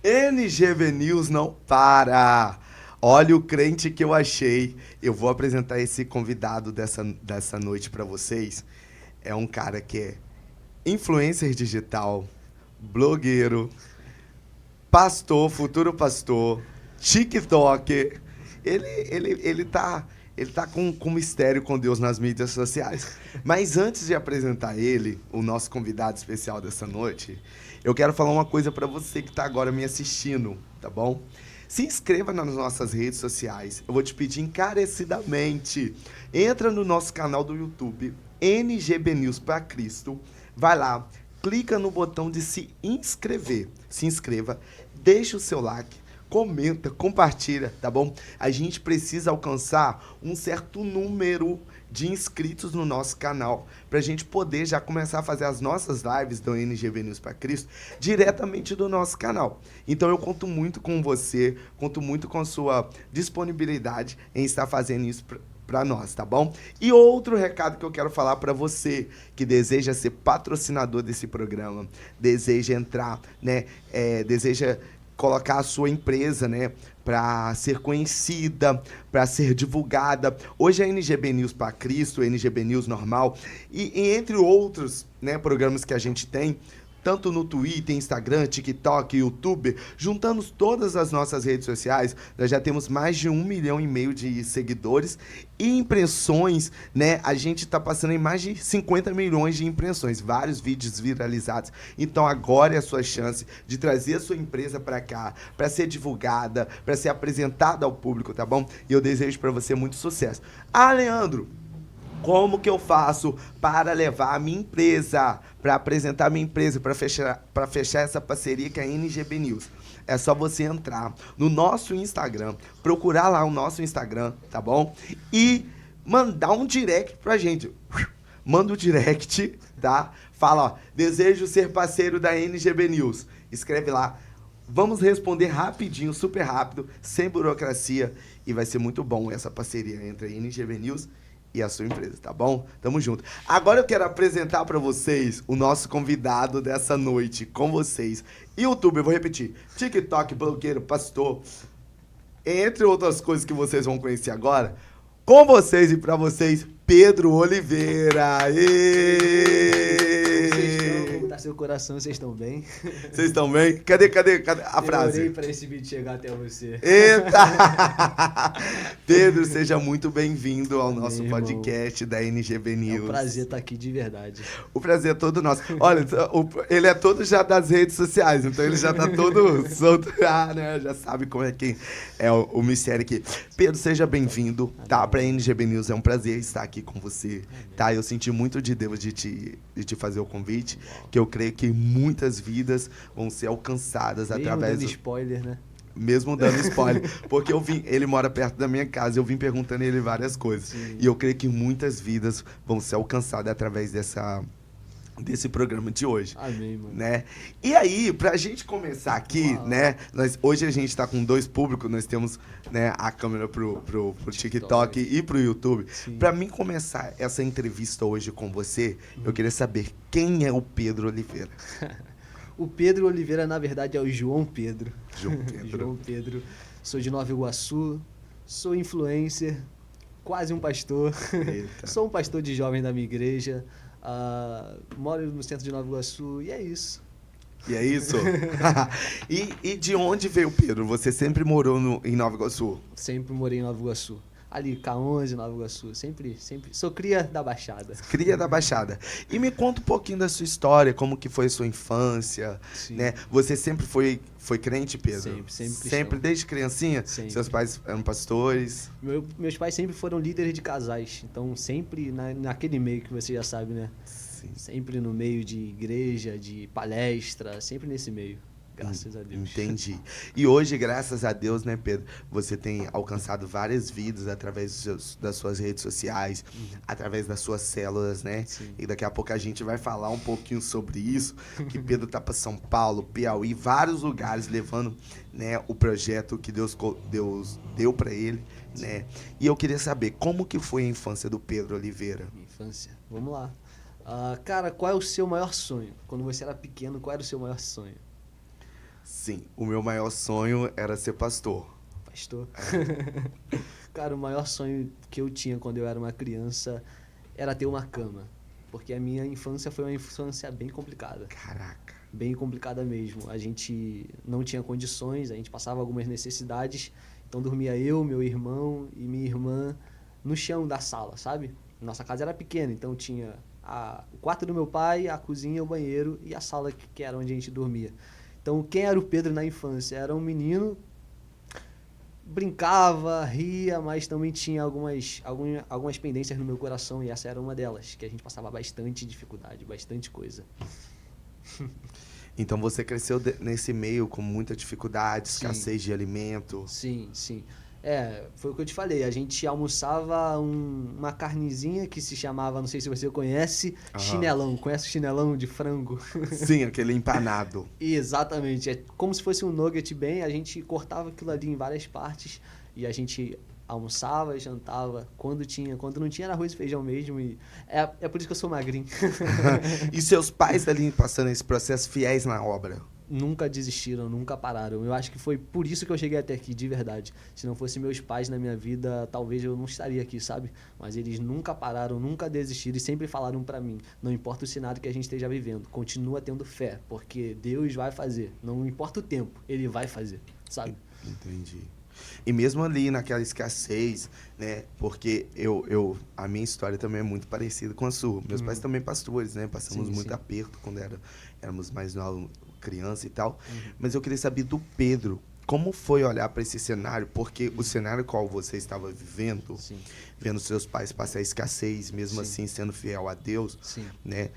NGV News não para. Olha o crente que eu achei. Eu vou apresentar esse convidado dessa noite para vocês. É um cara que é influencer digital, blogueiro, pastor, futuro pastor, TikToker. Ele tá com mistério com Deus nas mídias sociais. Mas antes de apresentar ele, o nosso convidado especial dessa noite, eu quero falar uma coisa para você que está agora me assistindo, tá bom? Se inscreva nas nossas redes sociais. Eu vou te pedir encarecidamente. Entra no nosso canal do YouTube, NGB News para Cristo. Vai lá, clica no botão de se inscrever. Se inscreva, deixa o seu like, comenta, compartilha, tá bom? A gente precisa alcançar um certo número de inscritos no nosso canal para a gente poder já começar a fazer as nossas lives do NGV News para Cristo diretamente do nosso canal. Então eu conto muito com você, conto muito com a sua disponibilidade em estar fazendo isso para nós, tá bom? E outro recado que eu quero falar para você que deseja ser patrocinador desse programa, deseja entrar, né, deseja colocar a sua empresa, né, para ser conhecida, para ser divulgada. Hoje a NGB News para Cristo, NGB News normal e entre outros, né, programas que a gente tem, tanto no Twitter, Instagram, TikTok, YouTube, juntando todas as nossas redes sociais, nós já temos mais de 1,5 milhão de seguidores e impressões, né? A gente está passando em mais de 50 milhões de impressões, vários vídeos viralizados. Então agora é a sua chance de trazer a sua empresa para cá, para ser divulgada, para ser apresentada ao público, tá bom? E eu desejo para você muito sucesso. Ah, Leandro, como que eu faço para levar a minha empresa, para apresentar a minha empresa, para fechar essa parceria com a NGB News? É só você entrar no nosso Instagram, procurar lá o nosso Instagram, tá bom? E mandar um direct pra gente. Manda o direct, tá? Fala, ó, desejo ser parceiro da NGB News. Escreve lá. Vamos responder rapidinho, super rápido, sem burocracia. E vai ser muito bom essa parceria entre a NGB News e a sua empresa, tá bom? Tamo junto. Agora eu quero apresentar para vocês o nosso convidado dessa noite, com vocês. YouTube, eu vou repetir. TikTok, blogueiro, pastor, entre outras coisas que vocês vão conhecer agora. Com vocês e para vocês, Pedro Oliveira. Como tá seu coração? Vocês estão bem? Vocês estão bem? Cadê a frase? Demorei para esse vídeo chegar até você. Eita! Pedro, seja muito bem-vindo ao Amém, nosso irmão. podcast da NGB News. É um prazer estar aqui de verdade. O prazer é todo nosso. Olha, ele é todo já das redes sociais, então ele já tá todo solto. Ah, né? Já sabe como é que é o mistério aqui. Pedro, seja bem-vindo, tá? Pra NGB News, é um prazer estar aqui com você, tá? Eu senti muito de Deus de te fazer o convite, que eu creio que muitas vidas vão ser alcançadas Mesmo através dando spoiler, né? mesmo dando spoiler, porque ele mora perto da minha casa, eu vim perguntando a ele várias coisas. Sim. E eu creio que muitas vidas vão ser alcançadas através desse programa de hoje. Amém, mano. Né? E aí, pra gente começar aqui, né? Hoje a gente tá com 2 públicos, nós temos, né, a câmera pro TikTok e pro YouTube. Sim. Pra mim começar essa entrevista hoje com você, eu queria saber quem é o Pedro Oliveira. O Pedro Oliveira, na verdade, é o João Pedro. João Pedro. João Pedro. Sou de Nova Iguaçu, sou influencer, quase um pastor. Eita. Sou um pastor de jovem da minha igreja. Moro no centro de Nova Iguaçu e é isso. E é isso? E de onde veio o Pedro? Você sempre morou em Nova Iguaçu? Sempre morei em Nova Iguaçu. Ali, K11, Nova Iguaçu. Sempre. Sou cria da Baixada. Cria da Baixada. E me conta um pouquinho da sua história, como que foi a sua infância, Sim. né? Você sempre foi crente, Pedro? Sempre Sempre, desde criancinha? Sempre. Seus pais eram pastores? Meus pais sempre foram líderes de casais. Então, sempre naquele meio que você já sabe, né? Sim. Sempre no meio de igreja, de palestra. Sempre nesse meio. Graças a Deus. Entendi. E hoje, graças a Deus, né, Pedro, você tem alcançado várias vidas através das suas redes sociais, através das suas células, né? Sim. E daqui a pouco a gente vai falar um pouquinho sobre isso, que Pedro tá para São Paulo, Piauí, vários lugares levando, né, o projeto que Deus deu para ele, né? E eu queria saber como que foi a infância do Pedro Oliveira. Minha infância. Vamos lá. Cara, qual é o seu maior sonho? Quando você era pequeno, qual era o seu maior sonho? Sim, o meu maior sonho era ser pastor. Pastor. Cara, o maior sonho que eu tinha quando eu era uma criança era ter uma cama. Porque a minha infância foi uma infância bem complicada. Caraca. Bem complicada mesmo. A gente não tinha condições, a gente passava algumas necessidades. Então dormia eu, meu irmão e minha irmã no chão da sala, sabe? Nossa casa era pequena, então tinha o quarto do meu pai, a cozinha, o banheiro e a sala que era onde a gente dormia. Então quem era o Pedro na infância? Era um menino, brincava, ria, mas também tinha algumas pendências no meu coração e essa era uma delas, que a gente passava bastante dificuldade, bastante coisa. Então você cresceu nesse meio com muita dificuldade, Sim. escassez de alimento. Sim, sim. Foi o que eu te falei. A gente almoçava uma carnezinha que se chamava, não sei se você conhece, Aham. chinelão. Conhece o chinelão de frango? Sim, aquele empanado. Exatamente. É como se fosse um nugget bem, a gente cortava aquilo ali em várias partes e a gente almoçava, jantava, quando não tinha era arroz e feijão mesmo e é por isso que eu sou magrinho. E seus pais ali passando esse processo fiéis na obra? Nunca desistiram, nunca pararam. Eu acho que foi por isso que eu cheguei até aqui, de verdade. Se não fossem meus pais na minha vida, talvez eu não estaria aqui, sabe? Mas eles nunca pararam, nunca desistiram e sempre falaram pra mim, não importa o cenário que a gente esteja vivendo, continua tendo fé, porque Deus vai fazer. Não importa o tempo, Ele vai fazer, sabe? Entendi. E mesmo ali naquela escassez, né? Porque a minha história também é muito parecida com a sua. Meus pais também pastores, né? Passamos Sim, muito sim. aperto quando éramos mais novos, criança e tal. Mas eu queria saber do Pedro, como foi olhar para esse cenário? Porque o cenário qual você estava vivendo, Sim, vendo seus pais passar escassez, mesmo Sim. assim sendo fiel a Deus, sim, né?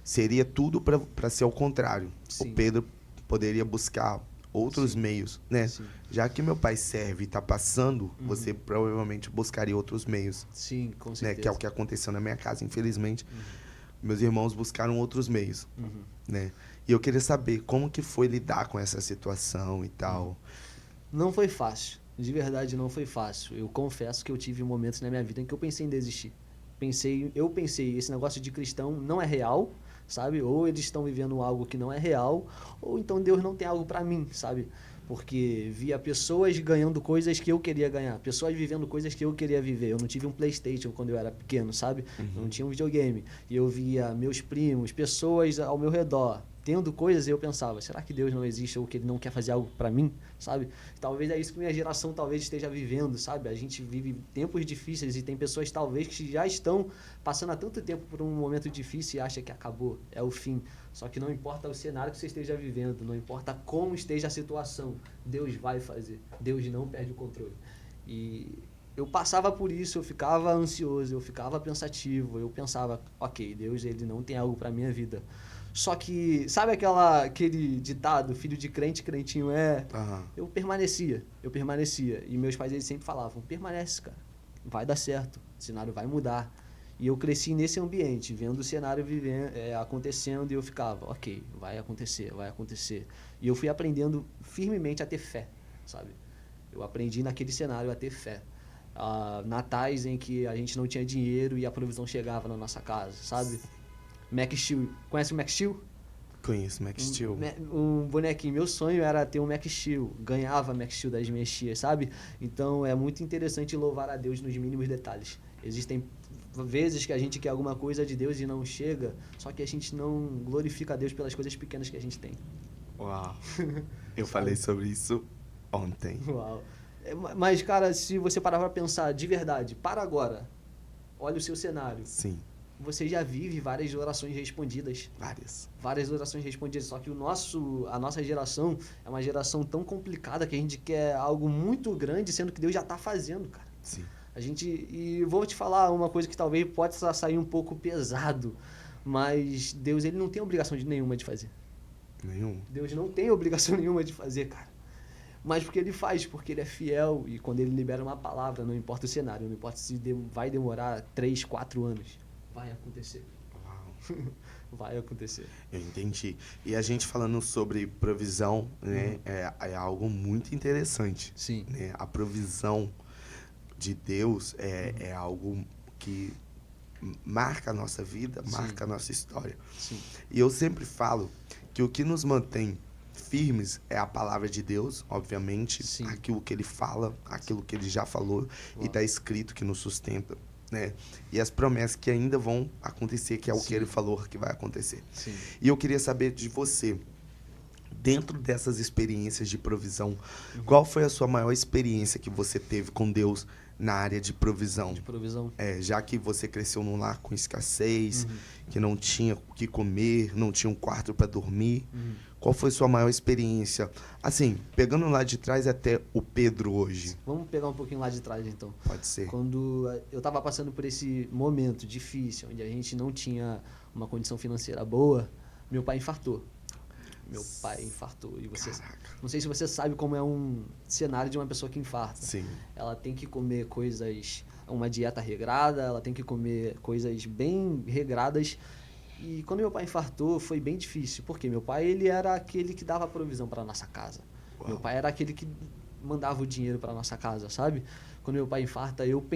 Seria tudo para ser ao contrário. Sim. O Pedro poderia buscar outros Sim. meios, né? Sim. Já que meu pai serve e está passando, você provavelmente buscaria outros meios, sim, com né? certeza. Que é o que aconteceu na minha casa, infelizmente. Meus irmãos buscaram outros meios, né? E eu queria saber como que foi lidar com essa situação e tal. Não foi fácil, de verdade não foi fácil. Eu confesso que eu tive momentos na minha vida em que eu pensei em desistir. Eu pensei, esse negócio de cristão não é real, sabe? Ou eles estão vivendo algo que não é real, ou então Deus não tem algo pra mim, sabe? Porque via pessoas ganhando coisas que eu queria ganhar, pessoas vivendo coisas que eu queria viver. Eu não tive um PlayStation quando eu era pequeno, sabe? Não tinha um videogame. E eu via meus primos, pessoas ao meu redor tendo coisas e eu pensava, será que Deus não existe ou que Ele não quer fazer algo pra mim, sabe? Talvez é isso que minha geração talvez esteja vivendo, sabe? A gente vive tempos difíceis e tem pessoas talvez que já estão passando há tanto tempo por um momento difícil e acha que acabou, é o fim. Só que não importa o cenário que você esteja vivendo, não importa como esteja a situação, Deus vai fazer. Deus não perde o controle. E eu passava por isso, eu ficava ansioso, eu ficava pensativo, eu pensava, ok, Deus ele não tem algo pra minha vida. Só que, sabe aquele ditado, filho de crente, crentinho é? Aham. Eu permanecia. E meus pais eles sempre falavam, permanece, cara, vai dar certo, o cenário vai mudar. E eu cresci nesse ambiente, vendo o cenário acontecendo e eu ficava, ok, vai acontecer, vai acontecer. E eu fui aprendendo firmemente a ter fé, sabe? Eu aprendi naquele cenário a ter fé. Natais em que a gente não tinha dinheiro e a provisão chegava na nossa casa, sabe? Max Steel. Conhece o Max Steel? Conheço Max Steel. Um bonequinho. Meu sonho era ter um Max Steel. Ganhava Max Steel das minhas tias, sabe? Então é muito interessante louvar a Deus nos mínimos detalhes. Existem vezes que a gente quer alguma coisa de Deus e não chega, só que a gente não glorifica a Deus pelas coisas pequenas que a gente tem. Uau. Eu falei sobre isso ontem. Uau. Mas, cara, se você parar pra pensar de verdade, para agora. Olha o seu cenário. Sim, Você já vive várias orações respondidas. várias. Várias orações respondidas. Só que a nossa geração é uma geração tão complicada que a gente quer algo muito grande, sendo que Deus já está fazendo, cara. Sim. E vou te falar uma coisa que talvez possa sair um pouco pesado, mas Deus ele não tem obrigação nenhuma de fazer. Nenhum. Deus não tem obrigação nenhuma de fazer, cara. Mas porque ele faz, porque ele é fiel e quando ele libera uma palavra, não importa o cenário, não importa se vai demorar 3, 4 anos, vai acontecer. Uau. Vai acontecer. Eu entendi. E a gente falando sobre provisão, né, é algo muito interessante. Sim. Né? A provisão de Deus é algo que marca a nossa vida, marca a nossa história. Sim. E eu sempre falo que o que nos mantém firmes é a palavra de Deus, obviamente, Sim. aquilo que ele fala, aquilo que ele já falou e está escrito que nos sustenta, né? E as promessas que ainda vão acontecer, que é o que Sim. ele falou que vai acontecer. Sim. E eu queria saber de você, dentro dessas experiências de provisão, qual foi a sua maior experiência que você teve com Deus na área de provisão? De provisão. Já que você cresceu num lar com escassez, que não tinha o que comer, não tinha um quarto para dormir, qual foi sua maior experiência? Assim, pegando lá de trás até o Pedro hoje. Vamos pegar um pouquinho lá de trás, então. Pode ser. Quando eu estava passando por esse momento difícil, onde a gente não tinha uma condição financeira boa, meu pai infartou. Meu pai infartou. E você, não sei se você sabe como é um cenário de uma pessoa que infarta. Sim. Ela tem que comer uma dieta regrada, ela tem que comer coisas bem regradas. E quando meu pai infartou, foi bem difícil, porque meu pai ele era aquele que dava provisão para nossa casa. Uau. Meu pai era aquele que mandava o dinheiro para nossa casa, sabe? Quando meu pai infarta, eu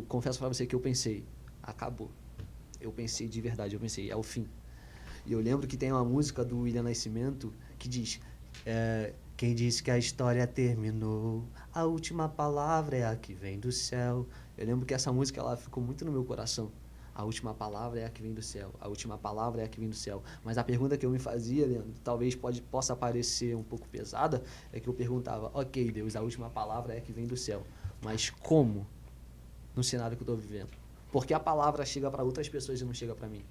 confesso para você que eu pensei, acabou. Eu pensei de verdade, eu pensei, é o fim. E eu lembro que tem uma música do William Nascimento que diz: quem disse que a história terminou, a última palavra é a que vem do céu. Eu lembro que essa música ela ficou muito no meu coração. A última palavra é a que vem do céu. A última palavra é a que vem do céu. Mas a pergunta que eu me fazia, Leandro, talvez possa parecer um pouco pesada, é que eu perguntava: ok, Deus, a última palavra é a que vem do céu. Mas como no cenário que eu estou vivendo? Porque a palavra chega para outras pessoas e não chega para mim.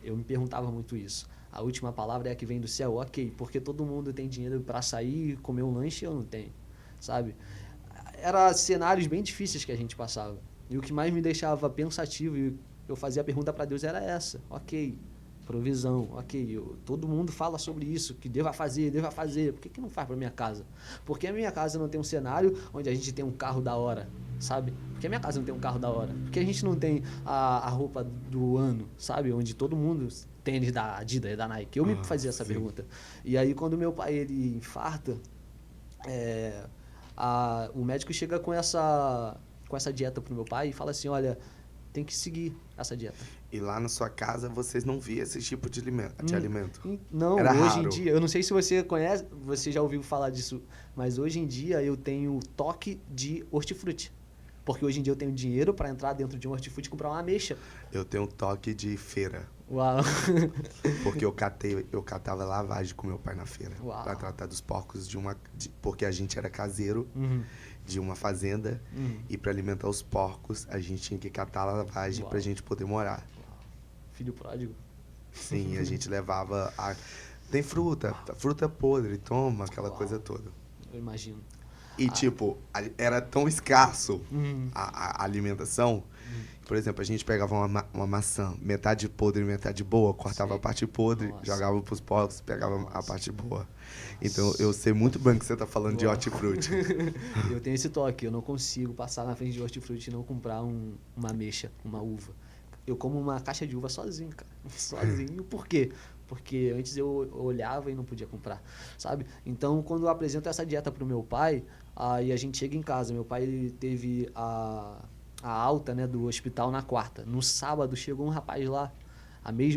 Eu me perguntava muito isso. A última palavra é a que vem do céu? Ok, porque todo mundo tem dinheiro para sair e comer um lanche e eu não tenho, sabe? Eram cenários bem difíceis que a gente passava. E o que mais me deixava pensativo e eu fazia a pergunta para Deus era essa. Ok, provisão, ok, todo mundo fala sobre isso, que deva fazer. Por que não faz para minha casa? Porque a minha casa não tem um cenário onde a gente tem um carro da hora, sabe? Porque a minha casa não tem um carro da hora. Porque a gente não tem a roupa do ano, sabe? Onde todo mundo tênis da Adidas, da Nike. Eu me fazia essa pergunta. E aí quando meu pai ele infarta, o médico chega com essa dieta pro meu pai e fala assim: olha, tem que seguir essa dieta. E lá na sua casa vocês não viam esse tipo de alimento? Não, era hoje raro. em dia, eu não sei se você conhece, você já ouviu falar disso, mas hoje em dia eu tenho toque de hortifruti. Porque hoje em dia eu tenho dinheiro para entrar dentro de um hortifruti e comprar uma ameixa. Eu tenho um toque de feira. Uau! Porque eu catava lavagem com meu pai na feira. Uau. Pra tratar dos porcos porque a gente era caseiro de uma fazenda. E para alimentar os porcos, a gente tinha que catar a lavagem pra gente poder morar. Filho pródigo. Sim, a gente levava tem fruta podre, toma, aquela coisa toda. Eu imagino. E, tipo, era tão escasso a alimentação. Por exemplo, a gente pegava uma maçã, metade podre e metade boa, cortava a parte podre, jogava pros porcos, pegava a parte boa. Então, eu sei muito bem que você tá falando de hortifruti. Eu tenho esse toque, eu não consigo passar na frente de hortifruti e não comprar uma ameixa, uma uva. Eu como uma caixa de uva sozinho, cara. Sozinho. Por quê? Porque antes eu olhava e não podia comprar, sabe? Então, quando eu apresento essa dieta pro meu pai, aí a gente chega em casa. Meu pai ele teve a alta, né, do hospital na quarta. No sábado chegou um rapaz lá,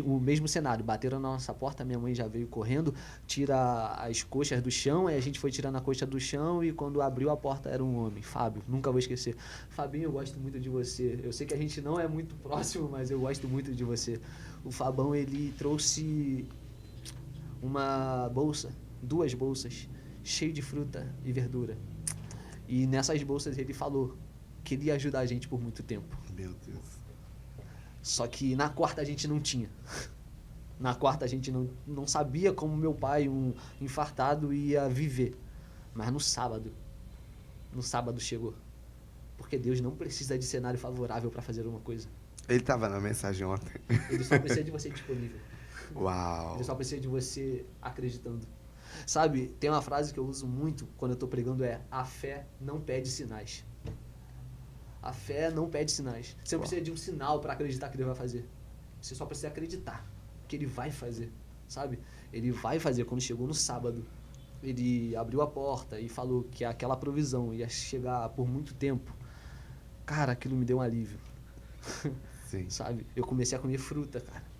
o mesmo cenário. Bateram na nossa porta, minha mãe já veio correndo, tira as coxas do chão, aí a gente foi tirando a coxa do chão e quando abriu a porta era um homem, Fábio, nunca vou esquecer. Fabinho, eu gosto muito de você. Eu sei que a gente não é muito próximo, mas eu gosto muito de você. O Fabão, ele trouxe uma bolsa, 2 bolsas, cheio de fruta e verdura. E nessas bolsas ele falou que ele ia ajudar a gente por muito tempo. Meu Deus. Só que na quarta a gente não tinha. Na quarta a gente não sabia como meu pai, um infartado, ia viver. Mas no sábado chegou. Porque Deus não precisa de cenário favorável para fazer uma coisa. Ele tava na mensagem ontem. Ele só precisa de você disponível. Uau. Ele só precisa de você acreditando. Sabe, tem uma frase que eu uso muito quando eu tô pregando, a fé não pede sinais. A fé não pede sinais. Você não precisa de um sinal para acreditar que Deus vai fazer. Você só precisa acreditar que Ele vai fazer, sabe? Ele vai fazer. Quando chegou no sábado, Ele abriu a porta e falou que aquela provisão ia chegar por muito tempo. Cara, aquilo me deu um alívio. Sim. Sabe? Eu comecei a comer fruta, cara.